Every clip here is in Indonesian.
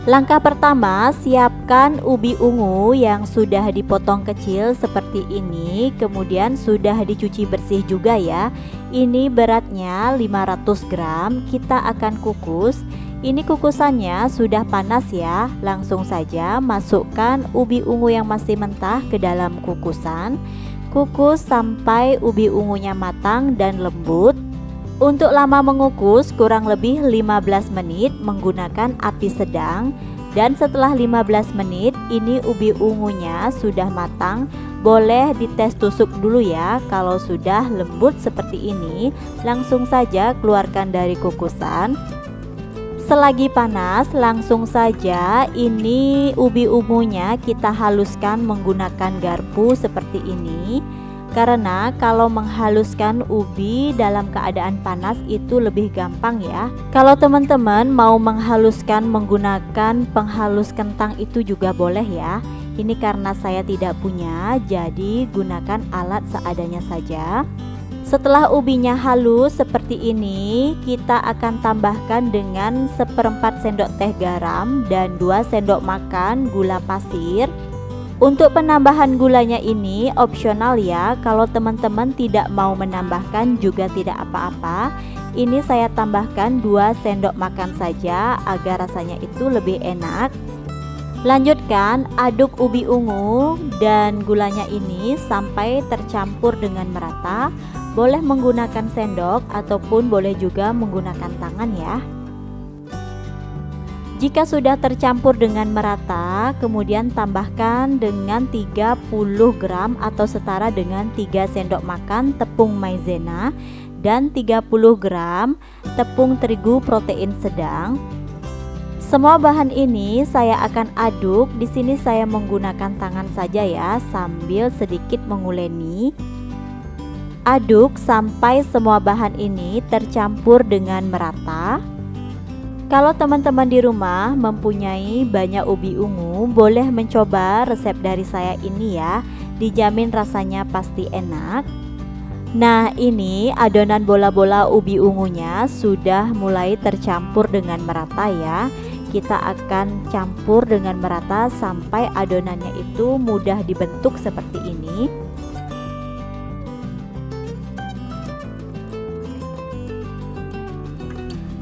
Langkah pertama, siapkan ubi ungu yang sudah dipotong kecil seperti ini, kemudian sudah dicuci bersih juga ya. Ini beratnya 500 gram, kita akan kukus. Ini kukusannya sudah panas ya. Langsung saja masukkan ubi ungu yang masih mentah ke dalam kukusan. Kukus sampai ubi ungunya matang dan lembut. Untuk lama mengukus kurang lebih 15 menit menggunakan api sedang. Dan setelah 15 menit ini ubi ungunya sudah matang. Boleh dites tusuk dulu ya. Kalau sudah lembut seperti ini, langsung saja keluarkan dari kukusan. Selagi panas, langsung saja ini ubi ungunya kita haluskan menggunakan garpu seperti ini. Karena kalau menghaluskan ubi dalam keadaan panas itu lebih gampang ya. Kalau teman-teman mau menghaluskan menggunakan penghalus kentang itu juga boleh ya. Ini karena saya tidak punya, jadi gunakan alat seadanya saja. Setelah ubinya halus seperti ini, kita akan tambahkan dengan 1/4 sendok teh garam dan 2 sendok makan gula pasir. Untuk penambahan gulanya ini opsional ya. Kalau teman-teman tidak mau menambahkan juga tidak apa-apa. Ini saya tambahkan 2 sendok makan saja agar rasanya itu lebih enak. Lanjutkan aduk ubi ungu dan gulanya ini sampai tercampur dengan merata. Boleh menggunakan sendok ataupun boleh juga menggunakan tangan ya. Jika sudah tercampur dengan merata, kemudian tambahkan dengan 30 gram atau setara dengan 3 sendok makan tepung maizena dan 30 gram tepung terigu protein sedang. Semua bahan ini saya akan aduk. Di sini saya menggunakan tangan saja ya, sambil sedikit menguleni. Aduk sampai semua bahan ini tercampur dengan merata. Kalau teman-teman di rumah mempunyai banyak ubi ungu, boleh mencoba resep dari saya ini ya. Dijamin rasanya pasti enak. Nah, ini adonan bola-bola ubi ungunya sudah mulai tercampur dengan merata ya. Kita akan campur dengan merata sampai adonannya itu mudah dibentuk seperti ini.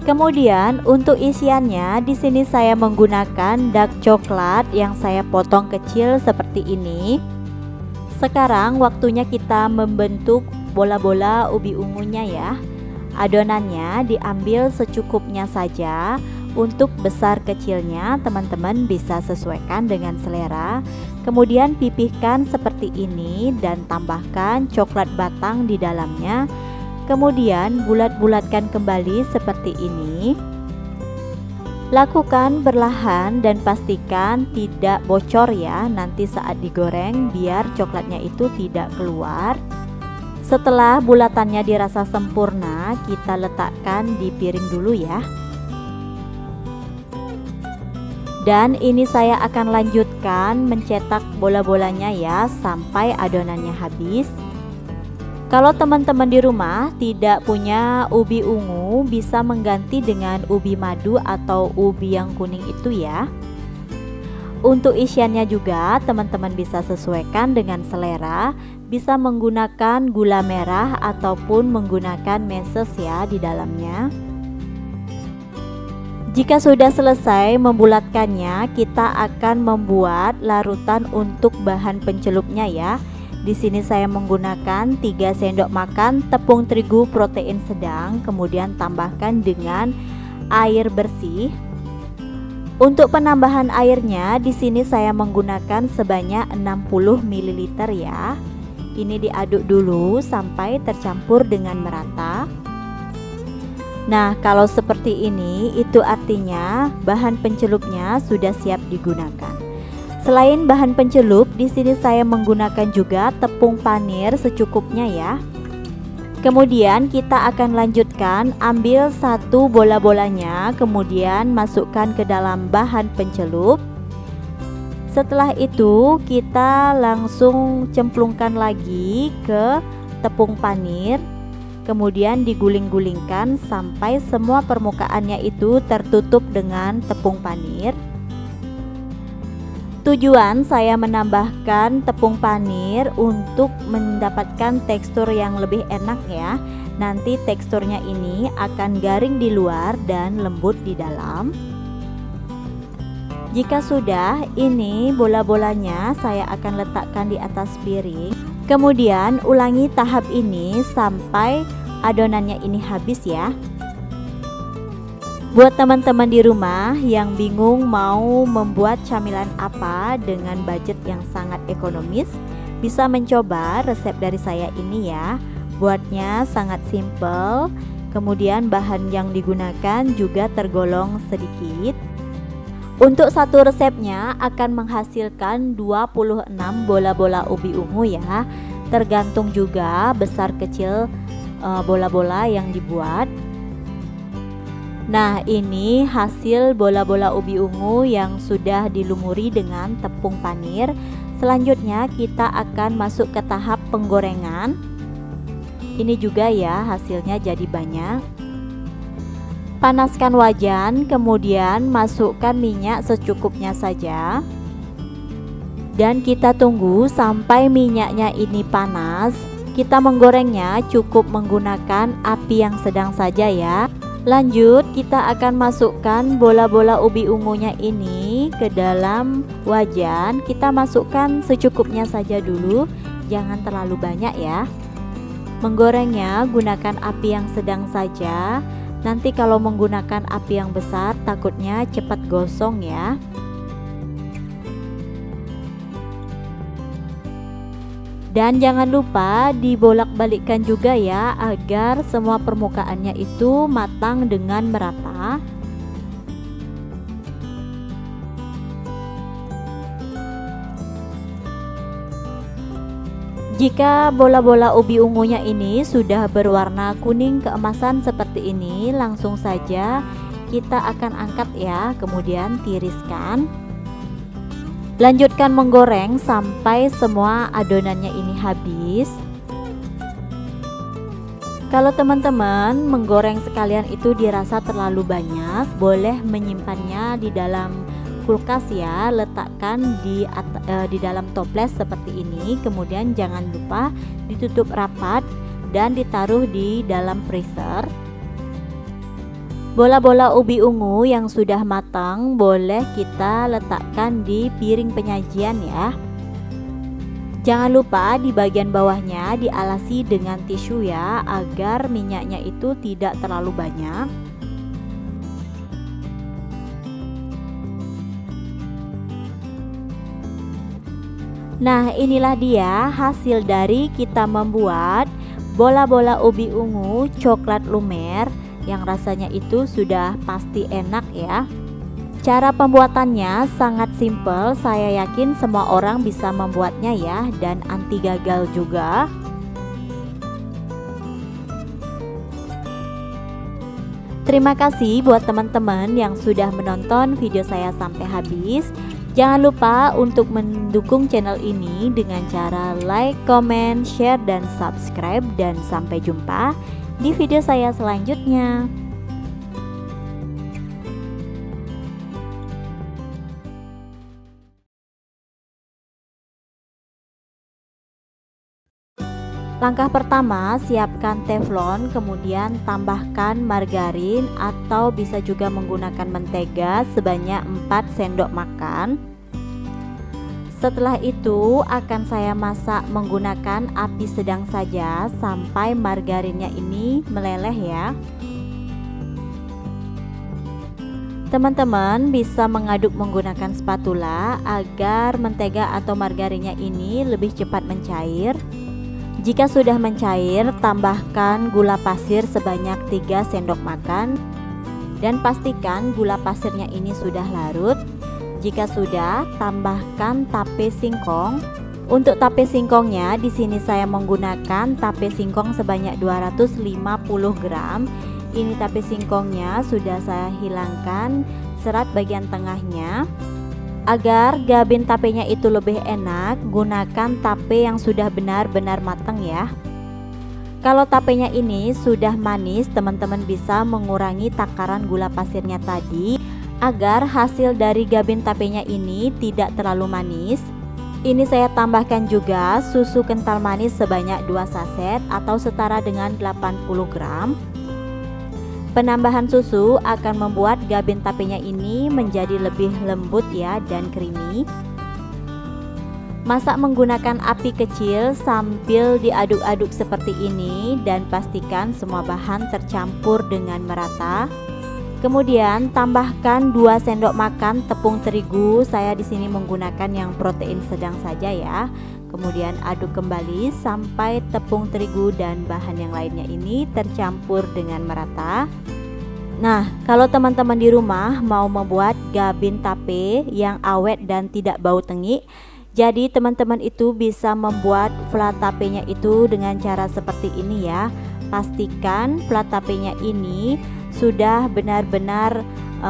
Kemudian untuk isiannya di sini saya menggunakan dark coklat yang saya potong kecil seperti ini. Sekarang waktunya kita membentuk bola-bola ubi ungunya ya. Adonannya diambil secukupnya saja. Untuk besar kecilnya teman-teman bisa sesuaikan dengan selera. Kemudian pipihkan seperti ini dan tambahkan coklat batang di dalamnya. Kemudian bulat-bulatkan kembali seperti ini. Lakukan berlahan dan pastikan tidak bocor ya nanti saat digoreng, biar coklatnya itu tidak keluar. Setelah bulatannya dirasa sempurna, kita letakkan di piring dulu ya. Dan ini saya akan lanjutkan mencetak bola-bolanya ya sampai adonannya habis. Kalau teman-teman di rumah tidak punya ubi ungu, bisa mengganti dengan ubi madu atau ubi yang kuning itu ya. Untuk isiannya juga teman-teman bisa sesuaikan dengan selera. Bisa menggunakan gula merah ataupun menggunakan meses ya di dalamnya. Jika sudah selesai membulatkannya, kita akan membuat larutan untuk bahan pencelupnya ya. Di sini saya menggunakan 3 sendok makan tepung terigu protein sedang, kemudian tambahkan dengan air bersih. Untuk penambahan airnya di sini saya menggunakan sebanyak 60 ml ya. Ini diaduk dulu sampai tercampur dengan merata. Nah, kalau seperti ini itu artinya bahan pencelupnya sudah siap digunakan. Selain bahan pencelup, di sini saya menggunakan juga tepung panir secukupnya ya. Kemudian kita akan lanjutkan, ambil satu bola-bolanya, kemudian masukkan ke dalam bahan pencelup. Setelah itu kita langsung cemplungkan lagi ke tepung panir. Kemudian diguling-gulingkan sampai semua permukaannya itu tertutup dengan tepung panir. Tujuan saya menambahkan tepung panir untuk mendapatkan tekstur yang lebih enak ya. Nanti teksturnya ini akan garing di luar dan lembut di dalam. Jika sudah, ini bola-bolanya saya akan letakkan di atas piring. Kemudian ulangi tahap ini sampai adonannya ini habis ya. Buat teman-teman di rumah yang bingung mau membuat camilan apa dengan budget yang sangat ekonomis, bisa mencoba resep dari saya ini ya. Buatnya sangat simple, kemudian bahan yang digunakan juga tergolong sedikit. Untuk satu resepnya akan menghasilkan 26 bola-bola ubi ungu ya. Tergantung juga besar kecil bola-bola yang dibuat. Nah, ini hasil bola-bola ubi ungu yang sudah dilumuri dengan tepung panir. Selanjutnya kita akan masuk ke tahap penggorengan. Ini juga ya hasilnya jadi banyak. Panaskan wajan, kemudian masukkan minyak secukupnya saja. Dan kita tunggu sampai minyaknya ini panas. Kita menggorengnya cukup menggunakan api yang sedang saja ya. Lanjut, kita akan masukkan bola-bola ubi ungunya ini ke dalam wajan. Kita masukkan secukupnya saja dulu, jangan terlalu banyak ya. Menggorengnya gunakan api yang sedang saja. Nanti kalau menggunakan api yang besar takutnya cepat gosong ya. Dan jangan lupa dibolak-balikkan juga ya, agar semua permukaannya itu matang dengan merata. Jika bola-bola ubi ungunya ini sudah berwarna kuning keemasan seperti ini, langsung saja kita akan angkat ya, kemudian tiriskan. Lanjutkan menggoreng sampai semua adonannya ini habis. Kalau teman-teman menggoreng sekalian itu dirasa terlalu banyak, boleh menyimpannya di dalam kulkas ya. Letakkan di dalam toples seperti ini. Kemudian jangan lupa ditutup rapat dan ditaruh di dalam freezer. Bola-bola ubi ungu yang sudah matang boleh kita letakkan di piring penyajian ya. Jangan lupa di bagian bawahnya dialasi dengan tisu ya, agar minyaknya itu tidak terlalu banyak. Nah, inilah dia hasil dari kita membuat bola-bola ubi ungu coklat lumer yang rasanya itu sudah pasti enak ya. Cara pembuatannya sangat simpel, saya yakin semua orang bisa membuatnya ya, dan anti gagal juga. Terima kasih buat teman-teman yang sudah menonton video saya sampai habis. Jangan lupa untuk mendukung channel ini dengan cara like, comment, share, dan subscribe. Dan sampai jumpa di video saya selanjutnya. Langkah pertama, siapkan teflon, kemudian tambahkan margarin atau bisa juga menggunakan mentega sebanyak 4 sendok makan. Setelah itu akan saya masak menggunakan api sedang saja sampai margarinnya ini meleleh ya. Teman-teman bisa mengaduk menggunakan spatula agar mentega atau margarinnya ini lebih cepat mencair. Jika sudah mencair, tambahkan gula pasir sebanyak 3 sendok makan dan pastikan gula pasirnya ini sudah larut. Jika sudah, tambahkan tape singkong. Untuk tape singkongnya di sini saya menggunakan tape singkong sebanyak 250 gram. Ini tape singkongnya sudah saya hilangkan serat bagian tengahnya. Agar gabin tapenya itu lebih enak, gunakan tape yang sudah benar-benar matang ya. Kalau tapenya ini sudah manis, teman-teman bisa mengurangi takaran gula pasirnya tadi Agar hasil dari gabin tapenya ini tidak terlalu manis, ini saya tambahkan juga susu kental manis sebanyak 2 saset atau setara dengan 80 gram. Penambahan susu akan membuat gabin tapenya ini menjadi lebih lembut ya dan creamy. Masak menggunakan api kecil sambil diaduk-aduk seperti ini dan pastikan semua bahan tercampur dengan merata. Kemudian tambahkan 2 sendok makan tepung terigu. Saya di sini menggunakan yang protein sedang saja ya. Kemudian aduk kembali sampai tepung terigu dan bahan yang lainnya ini tercampur dengan merata. Nah, kalau teman-teman di rumah mau membuat gabin tape yang awet dan tidak bau tengik, jadi teman-teman itu bisa membuat fla tapenya itu dengan cara seperti ini ya. Pastikan fla tapenya ini sudah benar-benar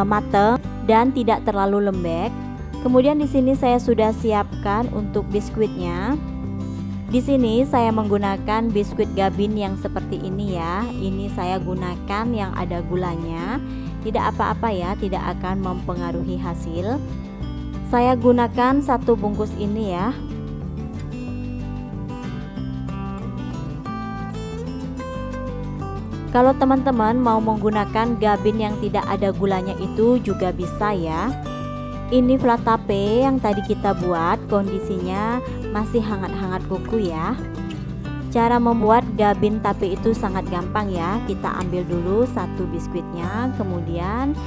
matang dan tidak terlalu lembek. Kemudian di sini saya sudah siapkan untuk biskuitnya. Di sini saya menggunakan biskuit gabin yang seperti ini ya. Ini saya gunakan yang ada gulanya. Tidak apa-apa ya, tidak akan mempengaruhi hasil. Saya gunakan 1 bungkus ini ya. Kalau teman-teman mau menggunakan gabin yang tidak ada gulanya itu juga bisa ya. Ini fla tape yang tadi kita buat kondisinya masih hangat-hangat kuku ya. Cara membuat gabin tape itu sangat gampang ya. Kita ambil dulu 1 biskuitnya, kemudian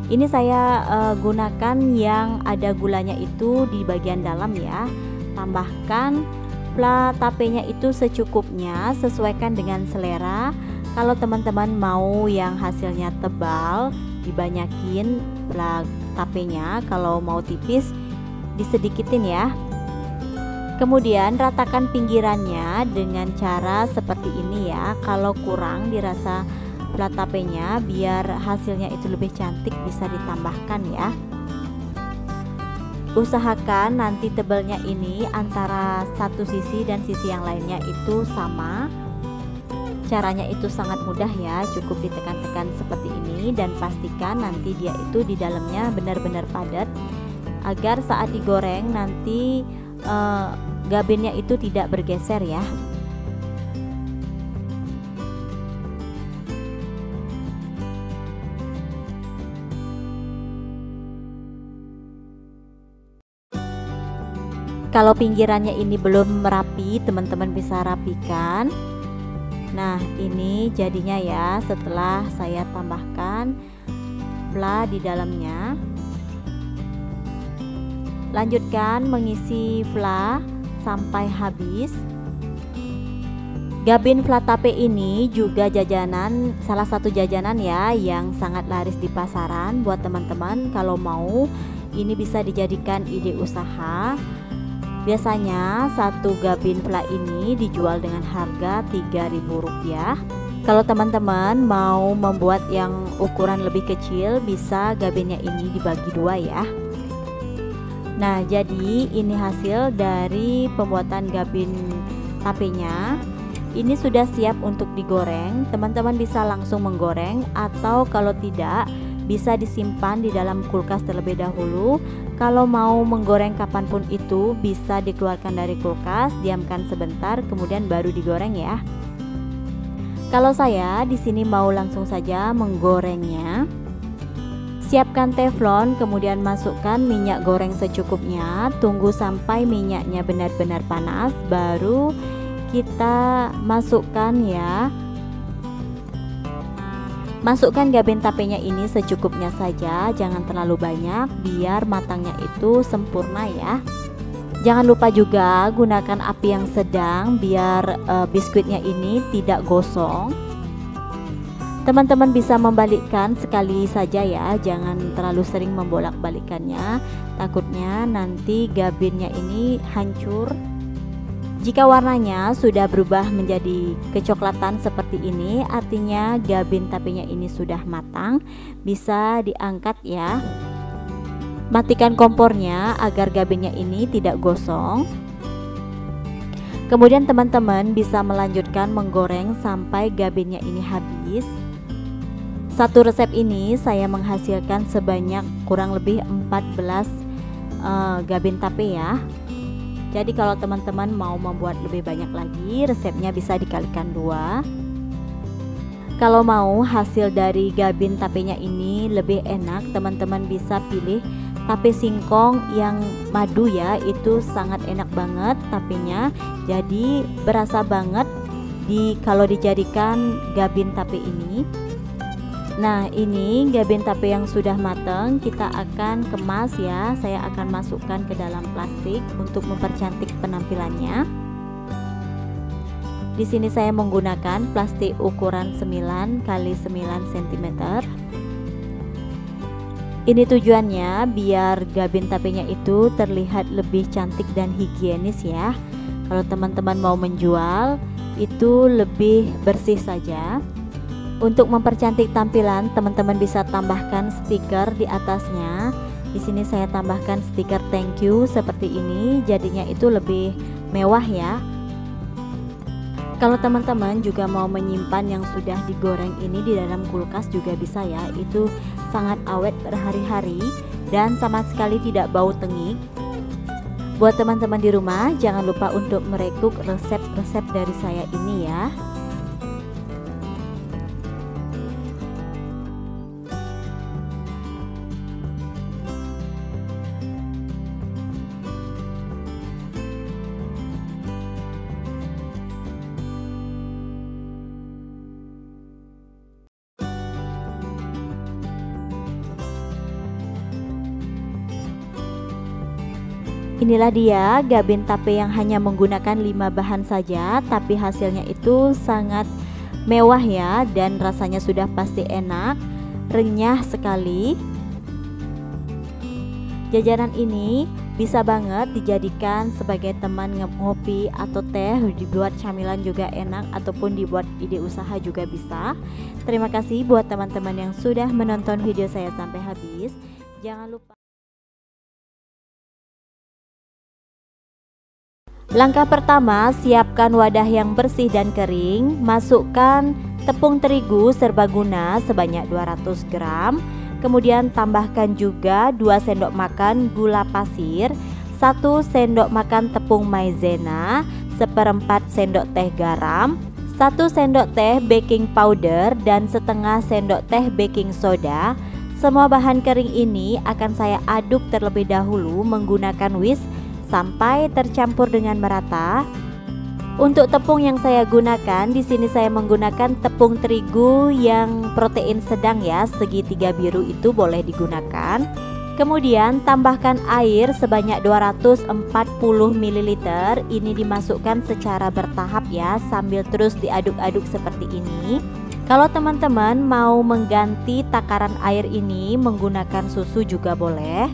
ini saya gunakan yang ada gulanya itu di bagian dalam ya. Tambahkan fla tapenya itu secukupnya, sesuaikan dengan selera. Kalau teman-teman mau yang hasilnya tebal, dibanyakin fla tapenya. Kalau mau tipis, disedikitin ya. Kemudian ratakan pinggirannya dengan cara seperti ini ya. Kalau kurang dirasa fla tapenya, biar hasilnya itu lebih cantik, bisa ditambahkan ya. Usahakan nanti tebalnya ini antara satu sisi dan sisi yang lainnya itu sama. Caranya itu sangat mudah ya, cukup ditekan-tekan seperti ini dan pastikan nanti dia itu di dalamnya benar-benar padat agar saat digoreng nanti gabinnya itu tidak bergeser ya. Kalau pinggirannya ini belum merapi, teman-teman bisa rapikan. Nah, ini jadinya ya setelah saya tambahkan fla di dalamnya. Lanjutkan mengisi fla sampai habis. Gabin fla tape ini juga jajanan, salah satu jajanan ya yang sangat laris di pasaran. Buat teman-teman kalau mau, ini bisa dijadikan ide usaha. Biasanya 1 gabin fla ini dijual dengan harga Rp3.000. Kalau teman-teman mau membuat yang ukuran lebih kecil, bisa gabinnya ini dibagi 2 ya. Nah, jadi ini hasil dari pembuatan gabin tapenya. Ini sudah siap untuk digoreng. Teman-teman bisa langsung menggoreng atau kalau tidak, bisa disimpan di dalam kulkas terlebih dahulu. Kalau mau menggoreng kapanpun itu bisa dikeluarkan dari kulkas, diamkan sebentar, kemudian baru digoreng ya. Kalau saya di sini mau langsung saja menggorengnya. Siapkan teflon, kemudian masukkan minyak goreng secukupnya. Tunggu sampai minyaknya benar-benar panas, baru kita masukkan ya. Masukkan gabin tapenya ini secukupnya saja, jangan terlalu banyak biar matangnya itu sempurna ya. Jangan lupa juga gunakan api yang sedang biar biskuitnya ini tidak gosong. Teman-teman bisa membalikkan sekali saja ya, jangan terlalu sering membolak-balikannya, takutnya nanti gabinnya ini hancur. Jika warnanya sudah berubah menjadi kecoklatan seperti ini, artinya gabin tapenya ini sudah matang, bisa diangkat ya. Matikan kompornya agar gabinnya ini tidak gosong. Kemudian teman-teman bisa melanjutkan menggoreng sampai gabinnya ini habis. Satu resep ini saya menghasilkan sebanyak kurang lebih 14 gabin tape ya. Jadi kalau teman-teman mau membuat lebih banyak lagi, resepnya bisa dikalikan 2. Kalau mau hasil dari gabin tapenya ini lebih enak, teman-teman bisa pilih tape singkong yang madu ya. Itu sangat enak banget tapenya. Jadi berasa banget kalau dijadikan gabin tape ini. Nah, ini gabin tape yang sudah matang kita akan kemas ya. Saya akan masukkan ke dalam plastik untuk mempercantik penampilannya. Di sini saya menggunakan plastik ukuran 9 x 9 cm. Ini tujuannya biar gabin tapenya itu terlihat lebih cantik dan higienis ya. Kalau teman-teman mau menjual itu lebih bersih saja. Untuk mempercantik tampilan, teman-teman bisa tambahkan stiker di atasnya. Di sini saya tambahkan stiker thank you seperti ini, jadinya itu lebih mewah ya. Kalau teman-teman juga mau menyimpan yang sudah digoreng ini di dalam kulkas juga bisa ya. Itu sangat awet berhari-hari dan sama sekali tidak bau tengik. Buat teman-teman di rumah, jangan lupa untuk merekuk resep-resep dari saya ini ya. Inilah dia gabin tape yang hanya menggunakan 5 bahan saja, tapi hasilnya itu sangat mewah ya, dan rasanya sudah pasti enak, renyah sekali. Jajanan ini bisa banget dijadikan sebagai teman ngopi atau teh, dibuat camilan juga enak, ataupun dibuat ide usaha juga bisa. Terima kasih buat teman-teman yang sudah menonton video saya sampai habis. Jangan lupa. Langkah pertama, siapkan wadah yang bersih dan kering. Masukkan tepung terigu serbaguna sebanyak 200 gram. Kemudian tambahkan juga 2 sendok makan gula pasir, 1 sendok makan tepung maizena, 1/4 sendok teh garam, 1 sendok teh baking powder, dan setengah sendok teh baking soda. Semua bahan kering ini akan saya aduk terlebih dahulu menggunakan whisk sampai tercampur dengan merata. Untuk tepung yang saya gunakan, di sini saya menggunakan tepung terigu yang protein sedang ya, segitiga biru itu boleh digunakan. Kemudian tambahkan air sebanyak 240 ml. Ini dimasukkan secara bertahap ya, sambil terus diaduk-aduk seperti ini. Kalau teman-teman mau mengganti takaran air ini menggunakan susu juga boleh.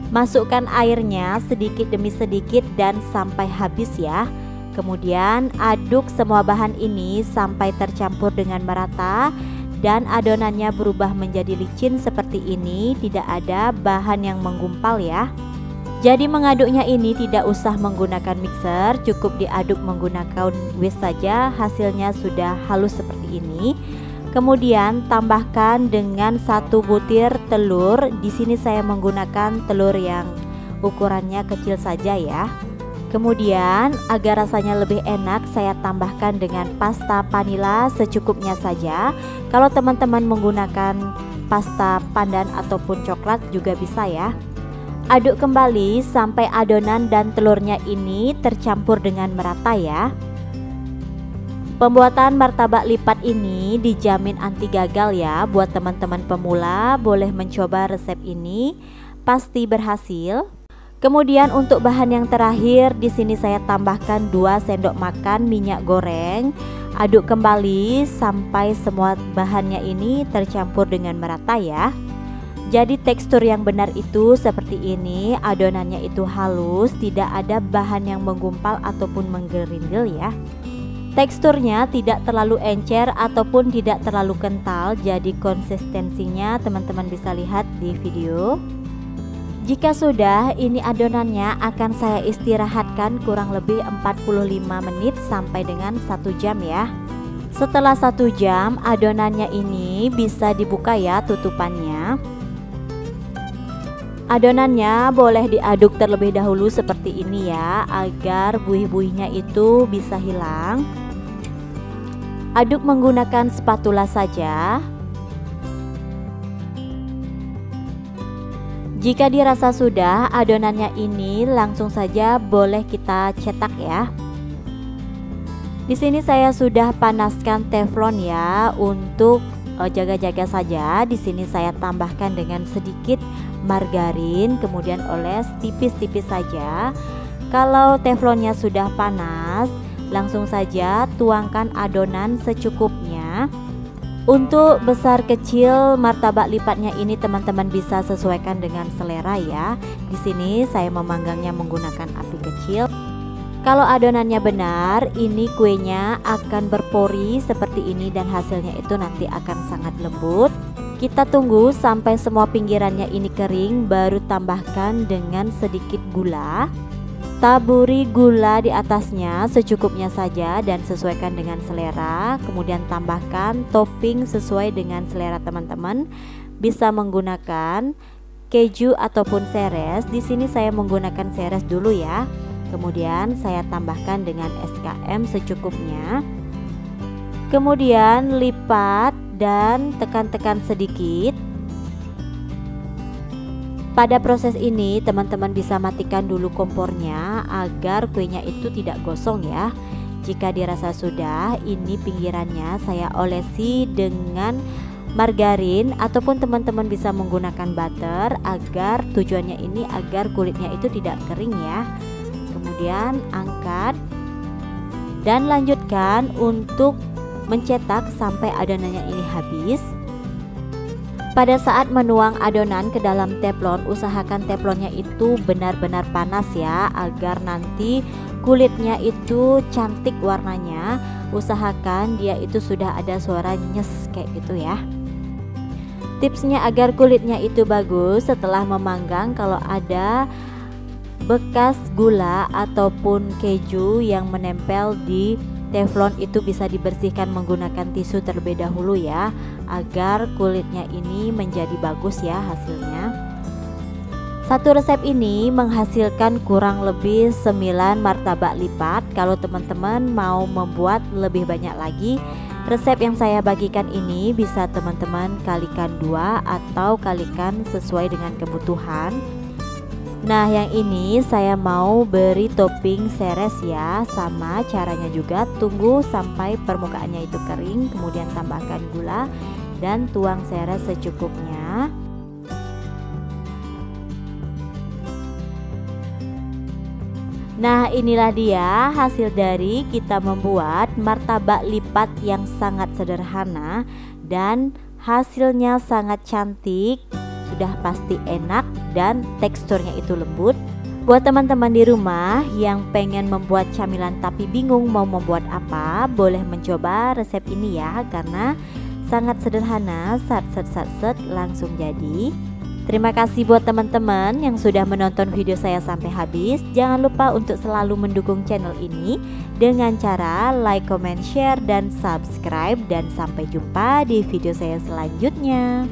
Masukkan airnya sedikit demi sedikit dan sampai habis ya. Kemudian aduk semua bahan ini sampai tercampur dengan merata dan adonannya berubah menjadi licin seperti ini, tidak ada bahan yang menggumpal ya. Jadi mengaduknya ini tidak usah menggunakan mixer, cukup diaduk menggunakan whisk saja, hasilnya sudah halus seperti ini. Kemudian tambahkan dengan 1 butir telur. Di sini saya menggunakan telur yang ukurannya kecil saja ya. Kemudian agar rasanya lebih enak, saya tambahkan dengan pasta vanila secukupnya saja. Kalau teman-teman menggunakan pasta pandan ataupun coklat juga bisa ya. Aduk kembali sampai adonan dan telurnya ini tercampur dengan merata ya. Pembuatan martabak lipat ini dijamin anti gagal ya. Buat teman-teman pemula boleh mencoba resep ini, pasti berhasil. Kemudian untuk bahan yang terakhir, di sini saya tambahkan 2 sendok makan minyak goreng. Aduk kembali sampai semua bahannya ini tercampur dengan merata ya. Jadi tekstur yang benar itu seperti ini, adonannya itu halus, tidak ada bahan yang menggumpal ataupun menggerindil ya. Teksturnya tidak terlalu encer ataupun tidak terlalu kental, jadi konsistensinya teman-teman bisa lihat di video. Jika sudah, ini adonannya akan saya istirahatkan kurang lebih 45 menit sampai dengan 1 jam ya. Setelah 1 jam adonannya ini bisa dibuka ya tutupannya. Adonannya boleh diaduk terlebih dahulu seperti ini ya, agar buih-buihnya itu bisa hilang. Aduk menggunakan spatula saja. Jika dirasa sudah, adonannya ini langsung saja boleh kita cetak ya. Di sini saya sudah panaskan teflon ya untuk jaga-jaga saja. Di sini saya tambahkan dengan sedikit margarin, kemudian oles tipis-tipis saja. Kalau teflonnya sudah panas, langsung saja tuangkan adonan secukupnya. Untuk besar kecil martabak lipatnya ini teman-teman bisa sesuaikan dengan selera ya. Di sini saya memanggangnya menggunakan api kecil. Kalau adonannya benar, ini kuenya akan berpori seperti ini dan hasilnya itu nanti akan sangat lembut. Kita tunggu sampai semua pinggirannya ini kering, baru tambahkan dengan sedikit gula. Taburi gula di atasnya secukupnya saja dan sesuaikan dengan selera. Kemudian tambahkan topping sesuai dengan selera teman-teman. Bisa menggunakan keju ataupun seres. Di sini saya menggunakan seres dulu ya. Kemudian saya tambahkan dengan SKM secukupnya. Kemudian lipat dan tekan-tekan sedikit. Pada proses ini teman-teman bisa matikan dulu kompornya agar kuenya itu tidak gosong ya. Jika dirasa sudah, ini pinggirannya saya olesi dengan margarin ataupun teman-teman bisa menggunakan butter agar tujuannya ini agar kulitnya itu tidak kering ya. Kemudian angkat dan lanjutkan untuk mencetak sampai adonannya ini habis. Pada saat menuang adonan ke dalam teflon, usahakan teflonnya itu benar-benar panas ya, agar nanti kulitnya itu cantik warnanya. Usahakan dia itu sudah ada suara nyes kayak gitu ya. Tipsnya agar kulitnya itu bagus setelah memanggang, kalau ada bekas gula ataupun keju yang menempel di teflon itu bisa dibersihkan menggunakan tisu terlebih dahulu ya, agar kulitnya ini menjadi bagus ya hasilnya. Satu resep ini menghasilkan kurang lebih 9 martabak lipat. Kalau teman-teman mau membuat lebih banyak lagi, resep yang saya bagikan ini bisa teman-teman kalikan 2 atau kalikan sesuai dengan kebutuhan. Nah, yang ini saya mau beri topping seres ya. Sama caranya juga, tunggu sampai permukaannya itu kering, kemudian tambahkan gula dan tuang seres secukupnya. Nah, inilah dia hasil dari kita membuat martabak lipat yang sangat sederhana dan hasilnya sangat cantik. Sudah pasti enak dan teksturnya itu lembut. Buat teman-teman di rumah yang pengen membuat camilan tapi bingung mau membuat apa, boleh mencoba resep ini ya, karena sangat sederhana, sat langsung jadi. Terima kasih buat teman-teman yang sudah menonton video saya sampai habis. Jangan lupa untuk selalu mendukung channel ini dengan cara like, comment, share, dan subscribe. Dan sampai jumpa di video saya selanjutnya.